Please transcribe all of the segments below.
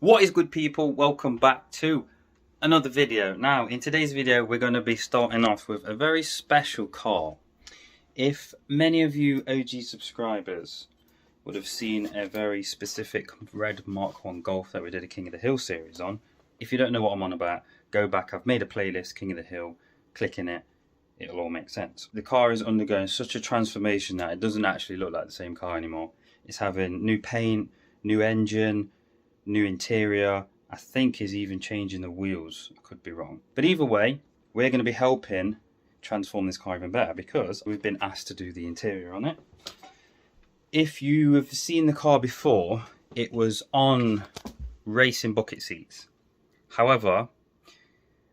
What is good, people? Welcome back to another video. Now in today's video we're going to be starting off with a very special car. If many of you OG subscribers would have seen a very specific red Mark 1 Golf that we did a King of the Hill series on, if you don't know what I'm on about, go back. I've made a playlist, King of the Hill, click in it, it'll all make sense. The car is undergoing such a transformation that it doesn't actually look like the same car anymore. It's having new paint, new engine, new interior. I think he's even changing the wheels. I could be wrong. But either way, we're going to be helping transform this car even better because we've been asked to do the interior on it. If you have seen the car before, it was on racing bucket seats. However,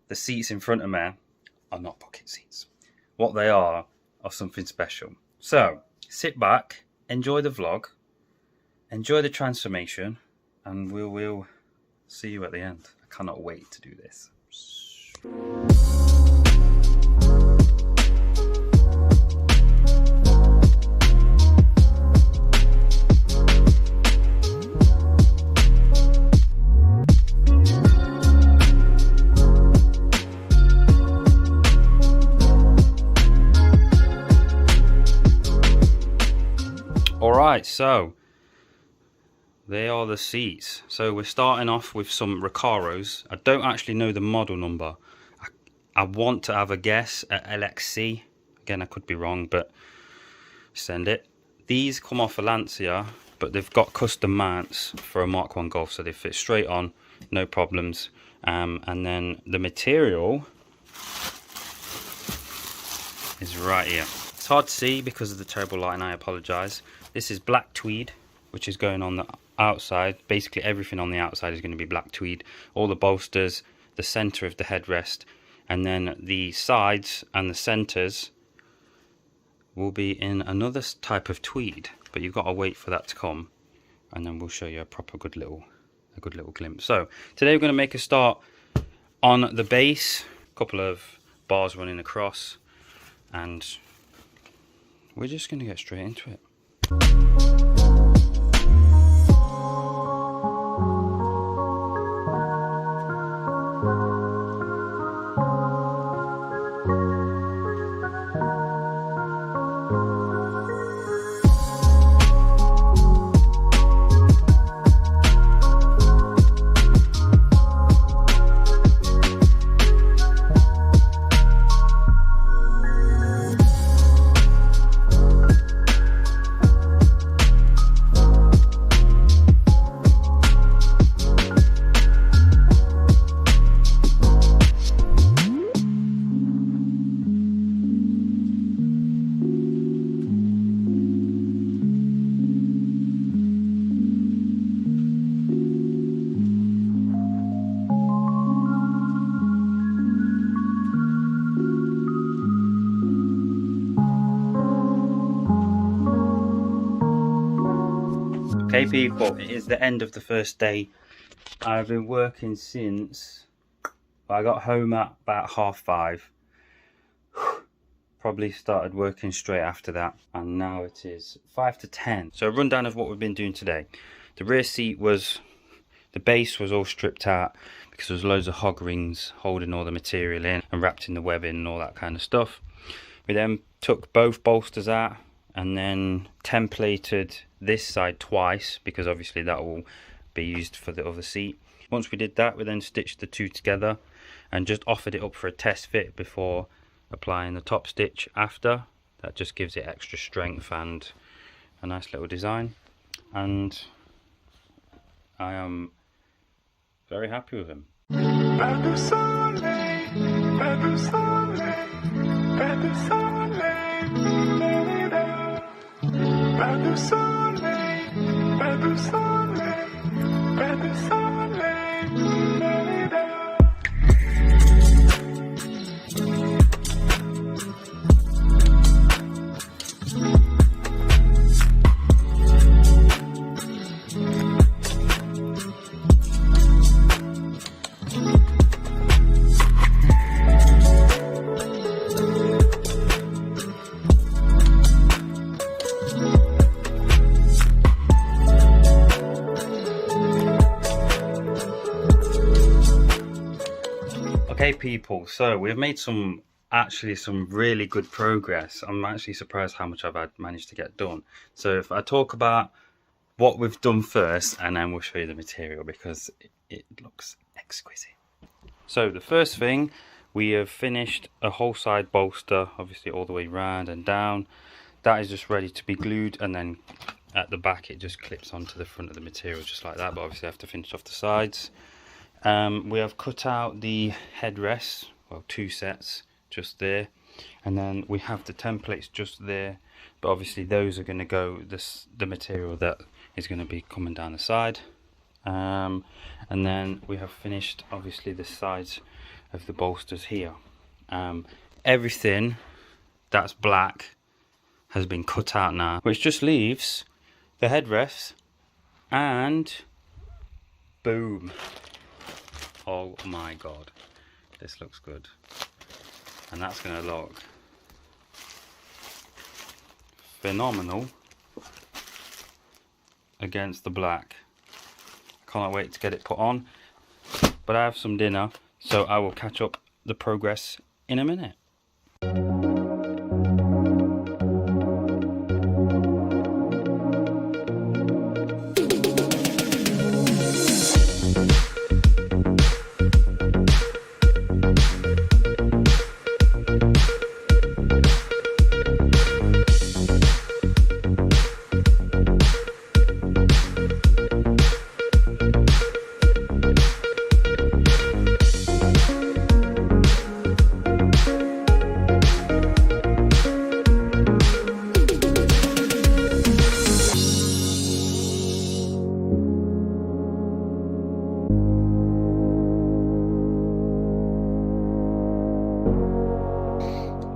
the seats in front of me are not bucket seats. What they are something special. So sit back, enjoy the vlog, enjoy the transformation, and we will see you at the end. I cannot wait to do this. Alright, so they are the seats. So we're starting off with some Recaros. I don't actually know the model number. I want to have a guess at LXC. Again, I could be wrong, but send it. These come off a Lancia, but they've got custom mounts for a Mark 1 Golf, so they fit straight on, no problems. And then the material is right here. It's hard to see because of the terrible lighting, I apologise. This is black tweed, which is going on the outside. Basically everything on the outside is going to be black tweed. All the bolsters, the center of the headrest, and then the sides and the centers will be in another type of tweed, but you've got to wait for that to come, and then we'll show you a good little glimpse. So today we're going to make a start on the base, a couple of bars running across, and we're just going to get straight into it. Okay people, it is the end of the first day. I've been working since, I got home at about 5:30. Probably started working straight after that, and now it is 5 to 10. So a rundown of what we've been doing today. The rear seat was, the base was all stripped out because there was loads of hog rings holding all the material in and wrapped in the webbing and all that kind of stuff. We then took both bolsters out and then templated this side twice because obviously that will be used for the other seat. Once we did that, we then stitched the two together and just offered it up for a test fit before applying the top stitch after. That just gives it extra strength and a nice little design, and I am very happy with him. Okay people, so we've made some really good progress. I'm actually surprised how much I've managed to get done. So if I talk about what we've done first, and then we'll show you the material, because it looks exquisite. So the first thing, we have finished a whole side bolster, obviously all the way round and down. That is just ready to be glued, and then at the back it just clips onto the front of the material just like that, but obviously I have to finish off the sides. We have cut out the headrests, well, 2 sets just there, and then we have the templates just there, but obviously those are going to go the material that is going to be coming down the side. And then we have finished obviously the sides of the bolsters here. Everything that's black has been cut out now, which just leaves the headrests, and boom. Oh my god, this looks good. And that's going to look phenomenal against the black. I can't wait to get it put on, but I have some dinner, so I will catch up the progress in a minute.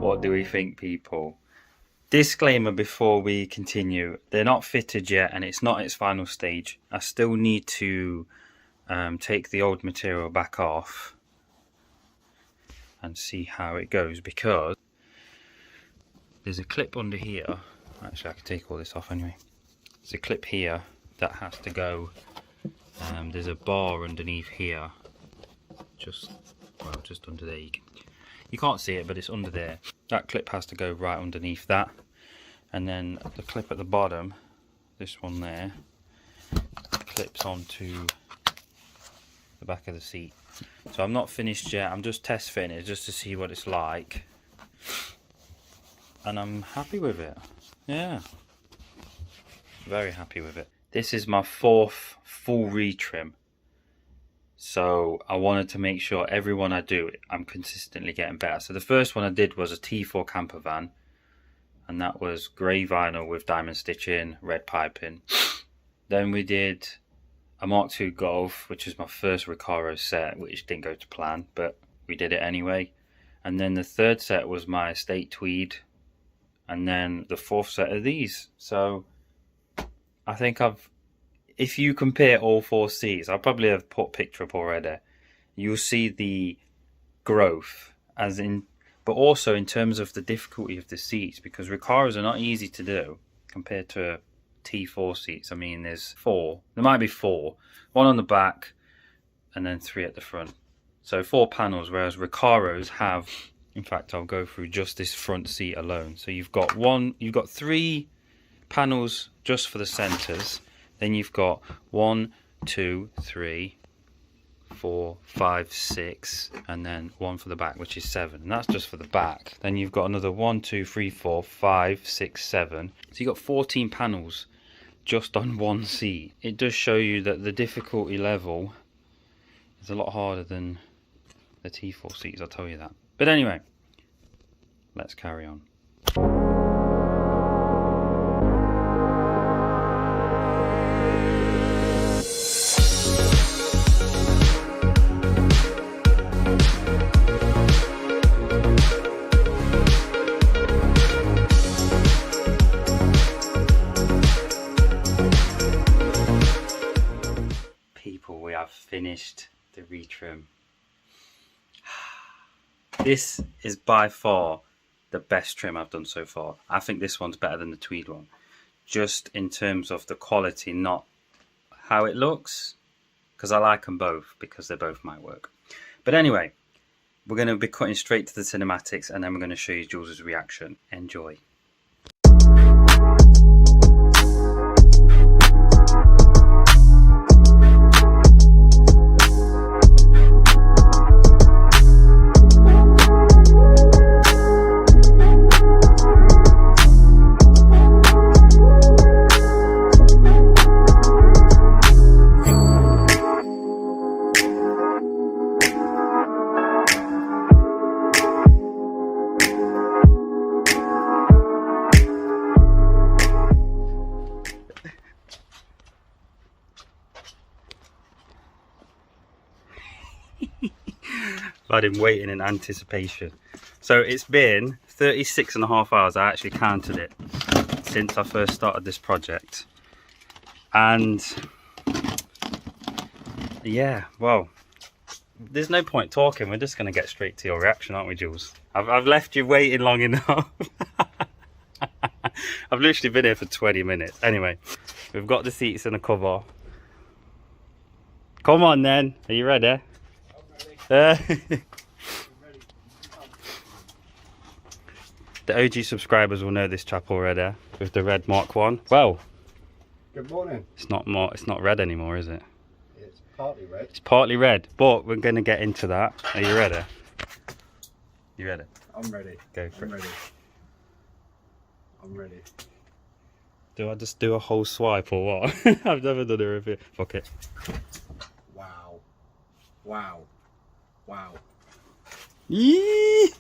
What do we think, people? Disclaimer before we continue, they're not fitted yet and it's not its final stage. I still need to take the old material back off and see how it goes, because there's a clip under here. Actually, I can take all this off anyway. There's a clip here that has to go. There's a bar underneath here, just under there. You can't see it, but it's under there. That clip has to go right underneath that, and then the clip at the bottom, this one there, clips onto the back of the seat. So I'm not finished yet, I'm just test fitting it just to see what it's like, and I'm happy with it. Yeah, very happy with it. This is my 4th full retrim, so I wanted to make sure every one I do, I'm consistently getting better. So the first one I did was a T4 camper van, and that was grey vinyl with diamond stitching, red piping. Then we did a Mark II Golf, which is my first Recaro set, which didn't go to plan, but we did it anyway. And then the 3rd set was my estate tweed, and then the 4th set of these. So I think if you compare all 4 seats, I probably have put a picture up already, you'll see the growth, but also in terms of the difficulty of the seats, because Recaros are not easy to do compared to T4 seats. I mean, there might be 4, 1 on the back and then 3 at the front, so 4 panels, whereas Recaros have, in fact I'll go through just this front seat alone. So you've got 3 panels just for the centers. Then you've got 1, 2, 3, 4, 5, 6, and then 1 for the back, which is 7. And that's just for the back. Then you've got another 1, 2, 3, 4, 5, 6, 7. So you've got 14 panels just on 1 seat. It does show you that the difficulty level is a lot harder than the T4 seats, I'll tell you that. But anyway, let's carry on. We have finished the retrim. This is by far the best trim I've done so far. I think this one's better than the tweed one, just in terms of the quality, not how it looks, because I like them both, because they're both my work. But anyway, We're going to be cutting straight to the cinematics, and then we're going to show you Jules' reaction. Enjoy. I've been waiting in anticipation. So it's been 36.5 hours, I actually counted it, since I first started this project. And yeah, well, there's no point talking, we're just going to get straight to your reaction, aren't we, Jules? I've left you waiting long enough. I've literally been here for 20 minutes. Anyway, we've got the seats and the cover. Come on then, are you ready? The OG subscribers will know this chap already with the red Mark 1. Well, good morning. It's not red anymore, is it? It's partly red. It's partly red, but we're going to get into that. Are you ready? You ready? I'm ready. Go for it. Ready. I'm ready. Do I just do a whole swipe or what? I've never done a review. Fuck it. Wow. Wow. Wow. Yee!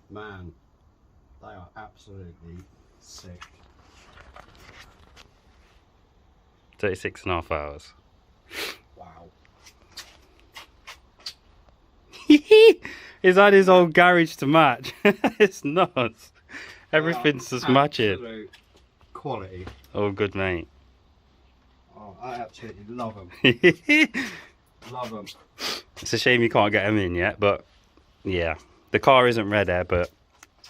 Man, they are absolutely sick. 36.5 hours. Wow. He's had his old garage to match. It's nuts. Everything's just matching. Absolute quality. Oh, good mate. Oh, I absolutely love them. Love them. It's a shame you can't get them in yet, but yeah. The car isn't red air, but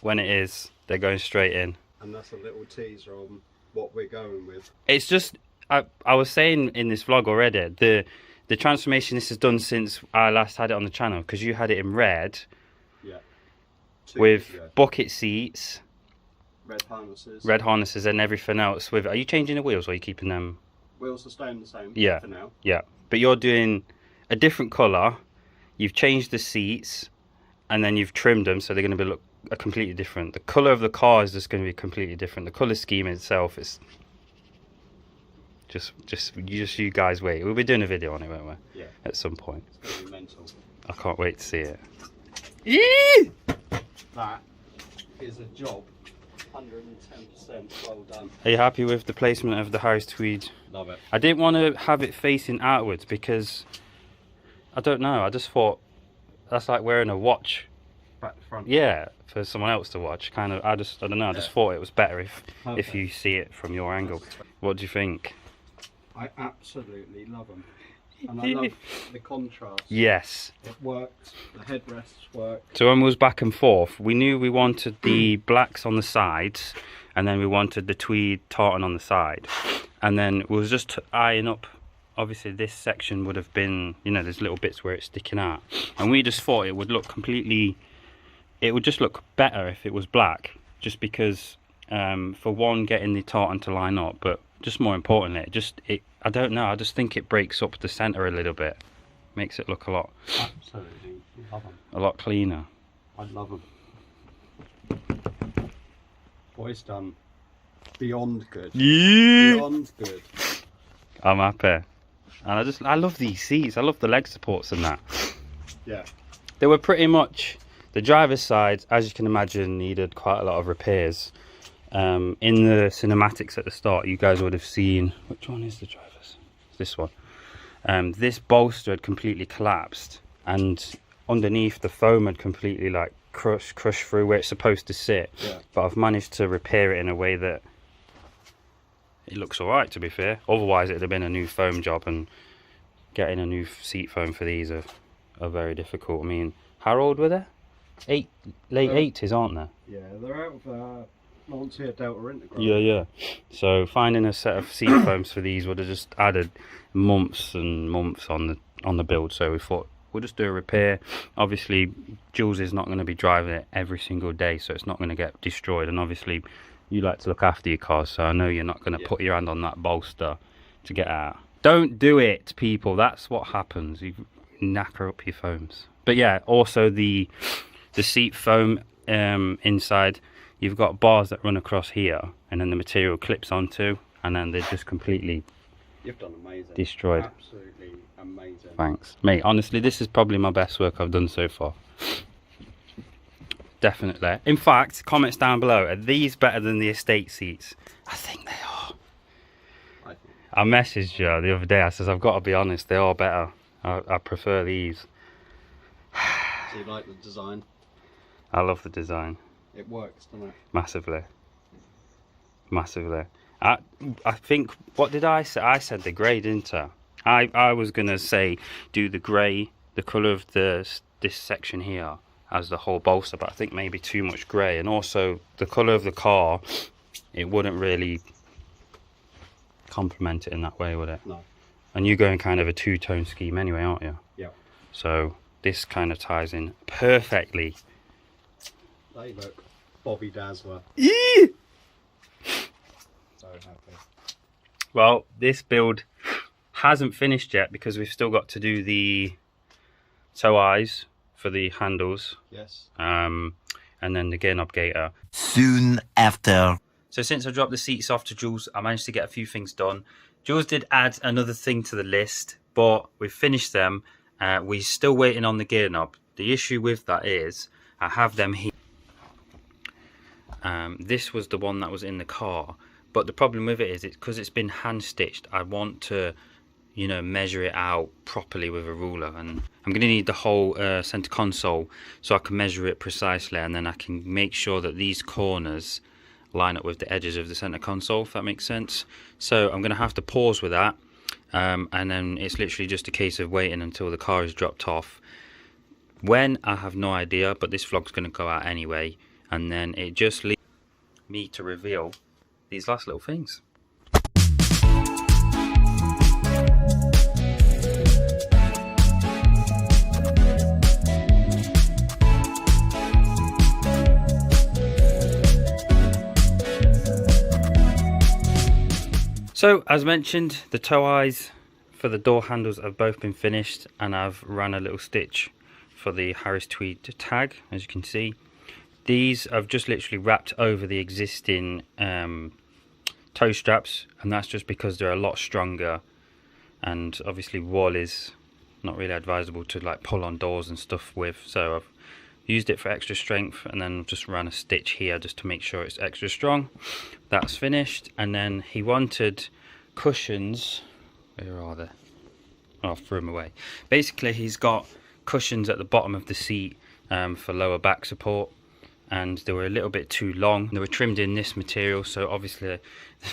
when it is, they're going straight in. And that's a little teaser on what we're going with. It's just, I was saying in this vlog already, the transformation this has done since I last had it on the channel, because you had it in red. Yeah. With bucket seats. Red harnesses and everything else with it. Are you changing the wheels or are you keeping them? Wheels are staying the same for now. Yeah. But you're doing a different colour. You've changed the seats and then you've trimmed them so they're going to look completely different. The colour of the car is just going to be completely different. The colour scheme itself is just you guys wait. We'll be doing a video on it, won't we? Yeah. At some point. It's going to be mental. I can't wait to see it. Yee! That is a job. 110% well done. Are you happy with the placement of the house tweed? Love it. I didn't want to have it facing outwards because I don't know, I just thought that's like wearing a watch back to front. Yeah, for someone else to watch. Kind of, I don't know, I just thought it was better if you see it from your angle. What do you think? I absolutely love them. And I love the contrast. Yes. It works. The headrests work. So when we was back and forth, we knew we wanted the blacks on the sides, and then we wanted the tweed tartan on the side. And then we was just eyeing up. Obviously, this section would have been, you know, there's little bits where it's sticking out. And we just thought it would look completely, it would just look better if it was black. Just because, for one, getting the tartan to line up, but just more importantly, I don't know, I just think it breaks up the centre a little bit. Makes it look a lot, absolutely love them. A lot cleaner. I love them. Boy's done beyond good. Yeah. Beyond good. I'm happy. And I love these seats. I love the leg supports and that. Yeah. They were pretty much, the driver's side, as you can imagine, needed quite a lot of repairs. In the cinematics at the start, you guys would have seen, which one is the driver's? This one. This bolster had completely collapsed, and underneath the foam had completely like crushed through where it's supposed to sit. Yeah. But I've managed to repair it in a way that it looks alright, to be fair. Otherwise it'd have been a new foam job, and getting a new seat foam for these are very difficult. I mean, how old were they? Late 80s, aren't they? Yeah, they're out of Lancia Delta Integral. Yeah. So finding a set of seat foams for these would have just added months and months on the build. So we thought we'll just do a repair. Obviously Jules is not going to be driving it every single day, so it's not going to get destroyed, and obviously you like to look after your cars, so I know you're not going to put your hand on that bolster to get out. Don't do it, people. That's what happens. You knacker up your foams. But yeah, also the seat foam inside, you've got bars that run across here, and then the material clips onto, and then they're just completely You've done amazing. Destroyed. Absolutely amazing. Thanks, mate. Honestly, this is probably my best work I've done so far. Definitely. In fact, comments down below, are these better than the estate seats? I think they are. I messaged you the other day. I says, I've got to be honest, they are better. I prefer these. So you like the design? I love the design. It works, doesn't it? Massively. Massively. I think, what did I say? I said the grey, didn't I? I was going to say do the grey, the colour of this section here as the whole bolster, but I think maybe too much grey, and also the colour of the car, it wouldn't really complement it in that way, would it? No. And you're going kind of a two-tone scheme anyway, aren't you? Yeah. So this kind of ties in perfectly. They look Bobby Dazzler. Eee! So happy. Well, this build hasn't finished yet because we've still got to do the toe eyes for the handles. Yes. And then the gear knob gaiter. Soon after. So since I dropped the seats off to Jules, I managed to get a few things done. Jules did add another thing to the list, but we've finished them. We're still waiting on the gear knob. The issue with that is I have them here. This was the one that was in the car, but the problem with it is it's because it's been hand stitched. I want to, you know, measure it out properly with a ruler, and I'm going to need the whole center console so I can measure it precisely, and then I can make sure that these corners line up with the edges of the center console, if that makes sense. So I'm going to have to pause with that, and then it's literally just a case of waiting until the car is dropped off. When, I have no idea, but this vlog's going to go out anyway, and then it just leaves me to reveal these last little things. So, as mentioned, the toe eyes for the door handles have both been finished, and I've ran a little stitch for the Harris Tweed tag, as you can see. These I've just literally wrapped over the existing toe straps, and that's just because they're a lot stronger, and obviously wool is not really advisable to like pull on doors and stuff with, so I've used it for extra strength, and then just ran a stitch here just to make sure it's extra strong. That's finished. And then he wanted cushions. Where are they? Oh, I threw them away. Basically, he's got cushions at the bottom of the seat for lower back support, and they were a little bit too long. They were trimmed in this material, so obviously they're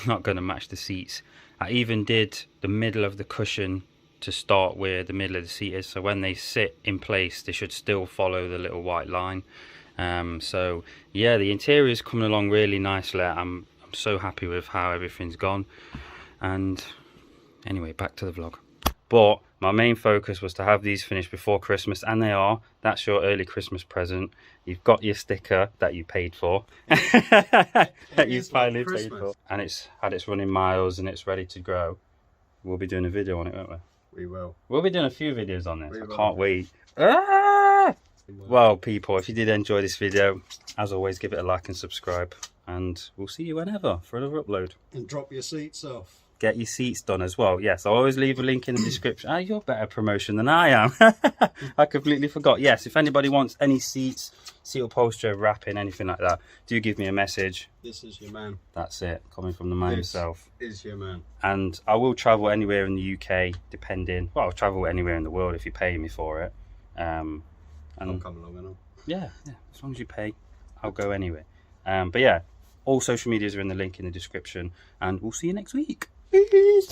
not going to match the seats. I even did the middle of the cushion to start where the middle of the seat is, so when they sit in place they should still follow the little white line. So yeah, the interior is coming along really nicely. I'm so happy with how everything's gone. And anyway, back to the vlog. But my main focus was to have these finished before Christmas, and they are. That's your early Christmas present. You've got your sticker that you paid for. That you finally paid for. And it's had its running miles and it's ready to go. We'll be doing a video on it, won't we? We will. We'll be doing a few videos on this. I can't wait. Ah! Well, people, if you did enjoy this video, as always, give it a like and subscribe. And we'll see you whenever for another upload. And drop your seats off. Get your seats done as well. Yes, I'll always leave a link in the description. You're better promotion than I am. I completely forgot. Yes, if anybody wants any seats, seat upholstery, wrapping, anything like that, do give me a message. This is your man. That's it, coming from the man himself. Is your man. And I will travel anywhere in the UK, depending. Well, I'll travel anywhere in the world if you pay me for it. And I'll come along and all. Yeah, as long as you pay, I'll go anywhere. But yeah, all social medias are in the link in the description, and we'll see you next week. Peace.